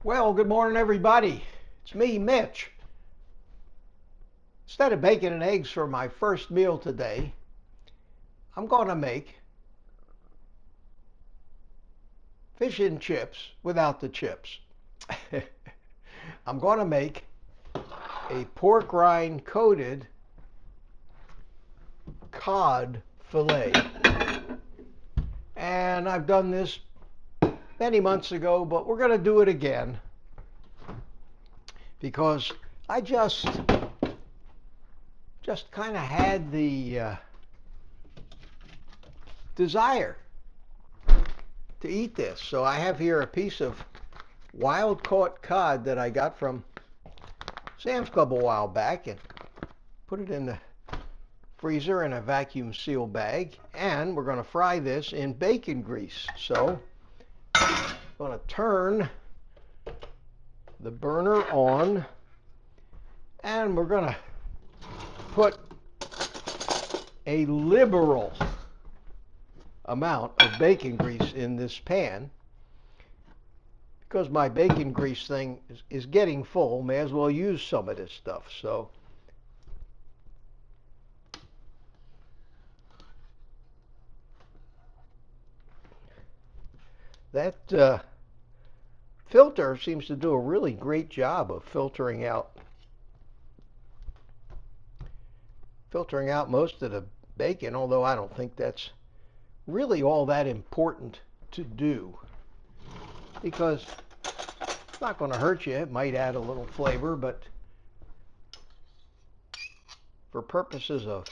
Well, good morning, everybody. It's me, Mitch. Instead of bacon and eggs for my first meal today, I'm going to make fish and chips without the chips. I'm going to make a pork rind coated cod fillet. And I've done this many months ago, but we're going to do it again because I just kind of had the desire to eat this. So I have here a piece of wild caught cod that I got from Sam's Club a while back and put it in the freezer in a vacuum seal bag, and we're going to fry this in bacon grease. So I'm going to turn the burner on and we're going to put a liberal amount of bacon grease in this pan because my bacon grease thing is getting full. May as well use some of this stuff. So that filter seems to do a really great job of filtering out most of the bacon, although I don't think that's really all that important to do because it's not going to hurt you. It might add a little flavor, but for purposes of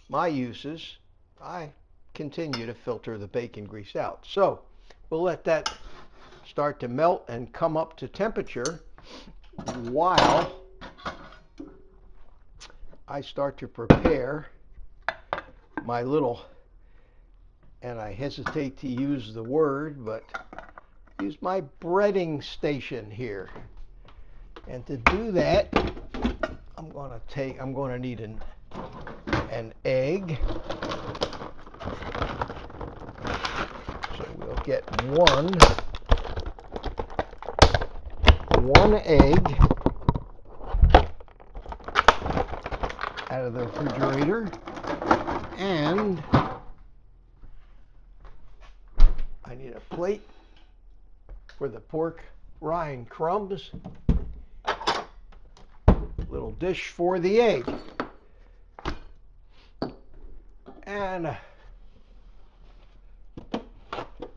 my uses, I continue to filter the bacon grease out. So we'll let that start to melt and come up to temperature while I start to prepare my little, and I hesitate to use the word, but use my breading station here. And to do that, I'm going to need an egg. So we'll get one egg out of the refrigerator, and I need a plate for the pork rind crumbs, little dish for the egg, and a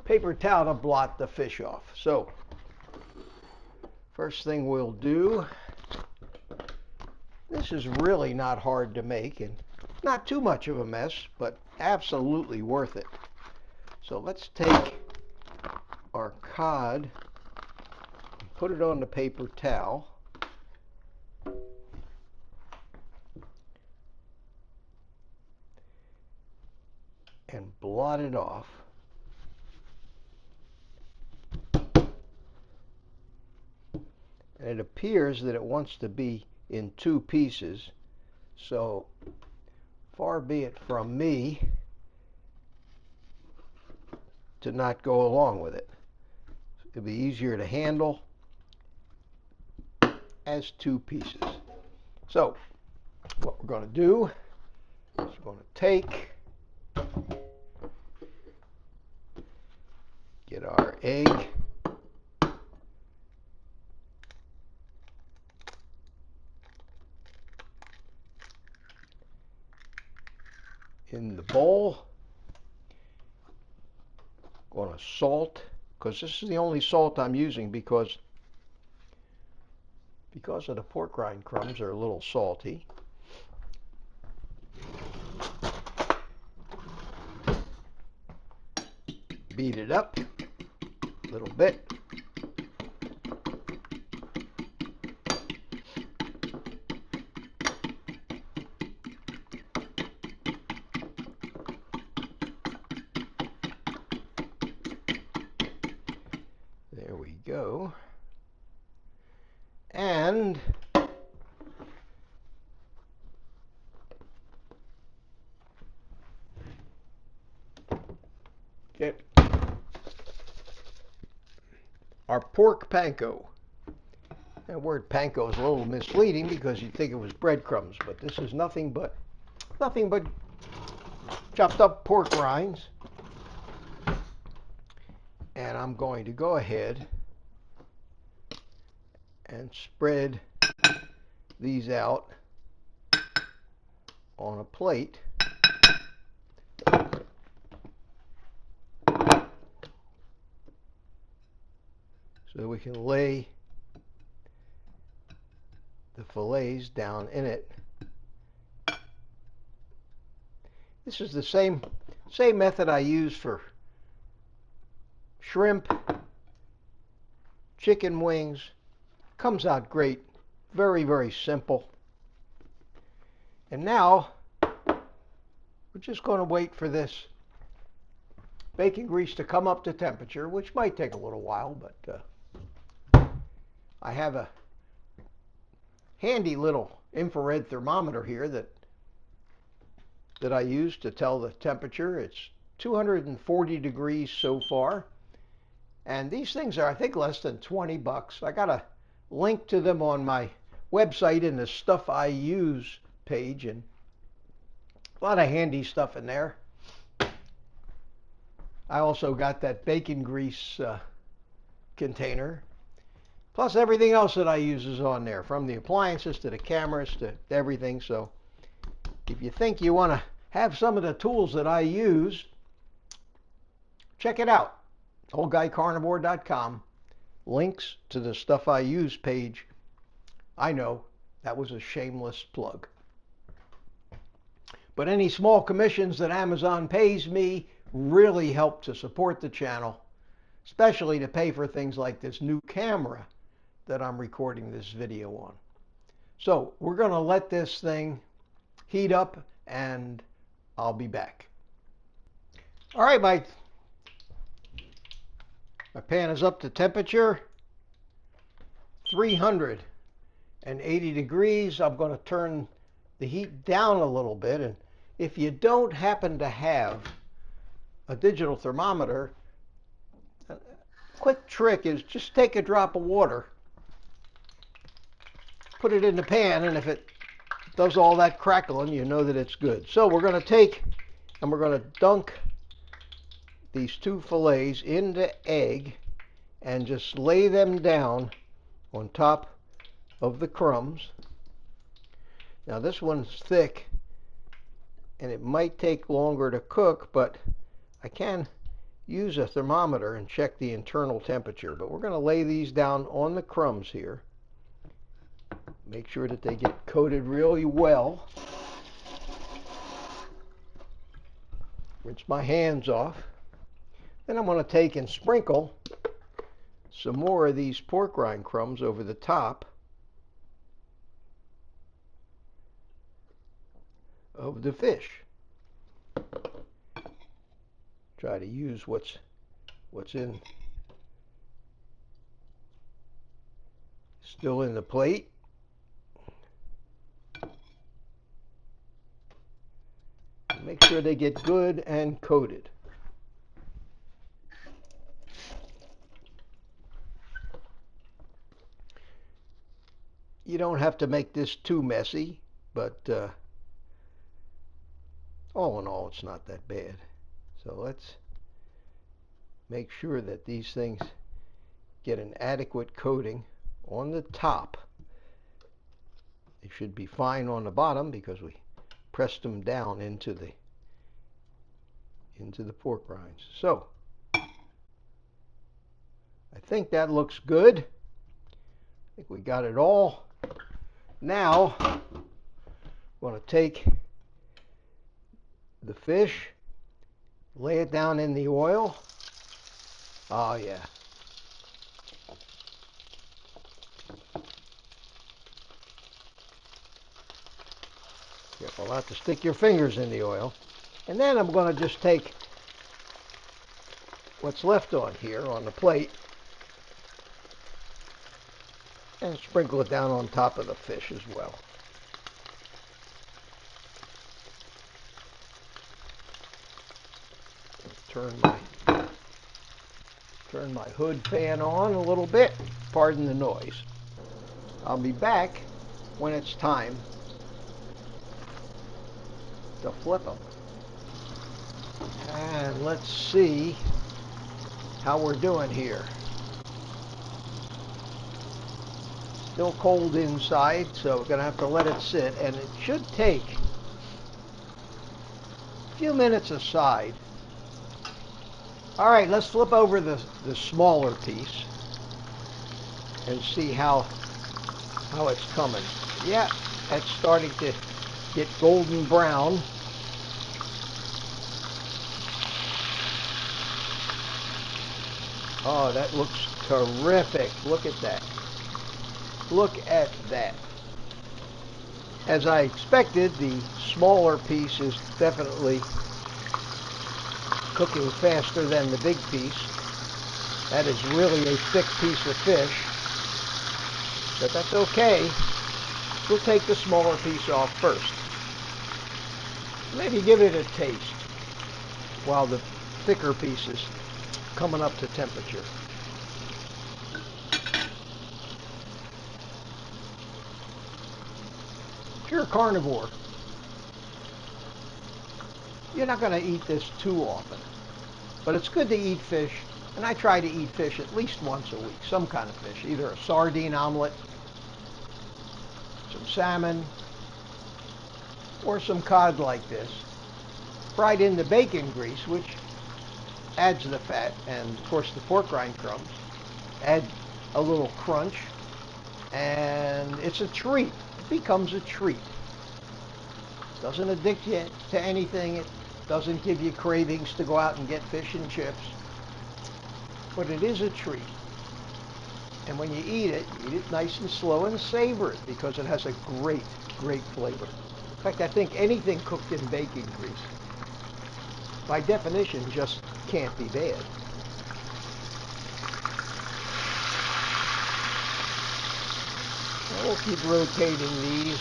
paper towel to blot the fish off. So first thing we'll do, this is really not hard to make and not too much of a mess, but absolutely worth it. So let's take our cod and put it on the paper towel. And blot it off. And it appears that it wants to be in two pieces, so far be it from me to not go along with it. It'll be easier to handle as two pieces. So what we're going to do is we're going to get our egg in the bowl. Going to salt, because this is the only salt I'm using because of the pork rind crumbs are a little salty. Beat it up a little bit. There we go. And get our pork panko. The word panko is a little misleading because you'd think it was breadcrumbs, but this is nothing but chopped up pork rinds. And I'm going to go ahead and spread these out on a plate. So we can lay the fillets down in it. This is the same method I use for shrimp, chicken wings. Comes out great. Very, very simple. And now we're just going to wait for this bacon grease to come up to temperature, which might take a little while, but I have a handy little infrared thermometer here that I use to tell the temperature. It's 240 degrees so far. And these things are, I think, less than 20 bucks. I got a link to them on my website in the Stuff I Use page, and a lot of handy stuff in there. I also got that bacon grease container. Plus everything else that I use is on there, from the appliances to the cameras to everything. So if you think you want to have some of the tools that I use, check it out. OldGuyCarnivore.com. Links to the Stuff I Use page. I know that was a shameless plug. But any small commissions that Amazon pays me really help to support the channel, especially to pay for things like this new camera that I'm recording this video on. So we're going to let this thing heat up and I'll be back. All right, my pan is up to temperature, 380 degrees. I'm going to turn the heat down a little bit, and if you don't happen to have a digital thermometer, a quick trick is just take a drop of water, put it in the pan, and if it does all that crackling, you know that it's good. So we're going to take and we're going to dunk these two fillets into egg and just lay them down on top of the crumbs. Now this one's thick and it might take longer to cook, but I can use a thermometer and check the internal temperature. But we're going to lay these down on the crumbs here. Make sure that they get coated really well. Rinse my hands off. Then I'm going to take and sprinkle some more of these pork rind crumbs over the top of the fish. Try to use what's in still in the plate. Make sure they get good and coated. You don't have to make this too messy, but all in all, it's not that bad. So let's make sure that these things get an adequate coating on the top. They should be fine on the bottom because we pressed them down into the pork rinds. So I think that looks good. I think we got it all. Now I'm going to take the fish, lay it down in the oil. Oh yeah. Careful not to stick your fingers in the oil. And then I'm going to just take what's left on here on the plate and sprinkle it down on top of the fish as well. Turn my Turn my hood fan on a little bit. Pardon the noise. I'll be back when it's time to flip them. And let's see how we're doing here. Still cold inside, so we're going to have to let it sit, and it should take a few minutes aside. All right, let's flip over the smaller piece and see how it's coming. Yeah, that's starting to get golden brown. Oh, that looks terrific. Look at that. Look at that. As I expected, the smaller piece is definitely cooking faster than the big piece. That is really a thick piece of fish, but that's okay. We'll take the smaller piece off first. Maybe give it a taste while the thicker piece is coming up to temperature. If you're a carnivore, you're not going to eat this too often, but it's good to eat fish, and I try to eat fish at least once a week, some kind of fish, either a sardine omelet, some salmon, or some cod like this, fried in the bacon grease, which adds the fat, and of course the pork rind crumbs add a little crunch, and it's a treat. It becomes a treat. Doesn't addict you to anything. It doesn't give you cravings to go out and get fish and chips, but it is a treat. And when you eat it nice and slow and savor it, because it has a great, great flavor. In fact, I think anything cooked in bacon grease, by definition, just can't be bad. We'll keep rotating these.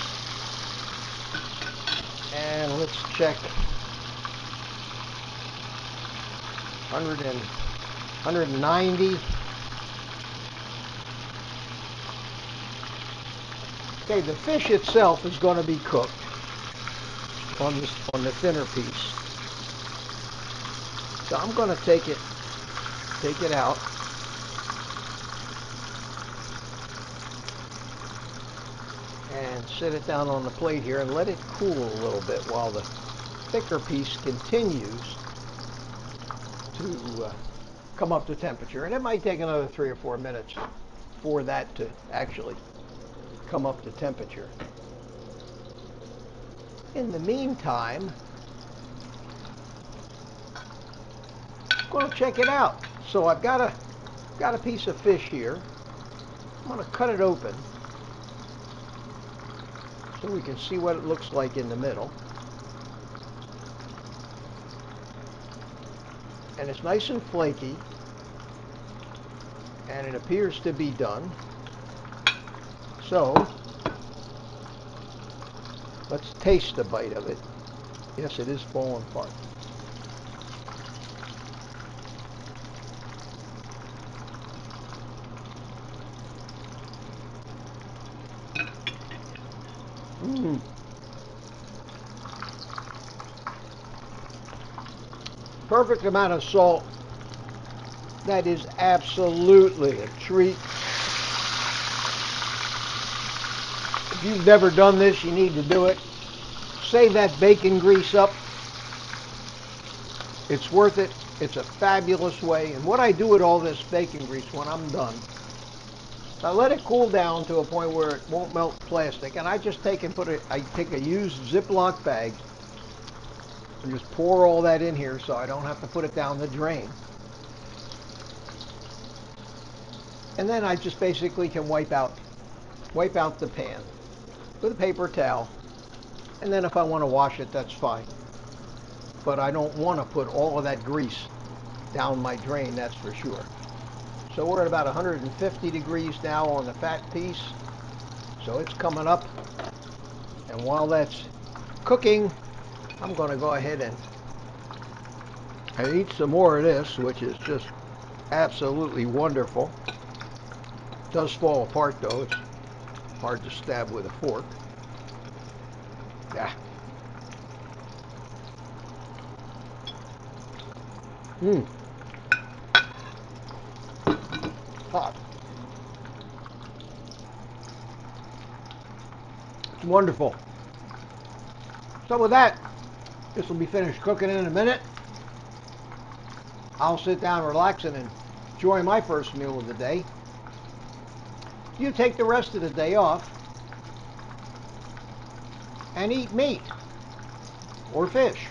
And let's check 190. Okay, the fish itself is going to be cooked on the thinner piece. So I'm going to take it out. And set it down on the plate here and let it cool a little bit while the thicker piece continues to come up to temperature. And it might take another 3 or 4 minutes for that to actually come up to temperature. In the meantime, I'm going to check it out. So I've got a piece of fish here. I'm going to cut it open so we can see what it looks like in the middle. And it's nice and flaky, and it appears to be done. So let's taste a bite of it. Yes, it is falling apart. Perfect amount of salt. That is absolutely a treat. If you've never done this, you need to do it. Save that bacon grease up. It's worth it. It's a fabulous way. And what I do with all this bacon grease when I'm done, I let it cool down to a point where it won't melt plastic, and I just take a used Ziploc bag and just pour all that in here so I don't have to put it down the drain. And then I just basically can wipe out the pan with a paper towel, and then if I want to wash it, that's fine. But I don't want to put all of that grease down my drain, that's for sure. So we're at about 150 degrees now on the fat piece. So it's coming up. And while that's cooking, I'm going to go ahead and eat some more of this, which is just Absolutely wonderful. Does fall apart though. It's hard to stab with a fork. Yeah. Mmm. Hot. It's wonderful. So with that, this will be finished cooking in a minute. I'll sit down, relax, and enjoy my first meal of the day. You take the rest of the day off and eat meat or fish.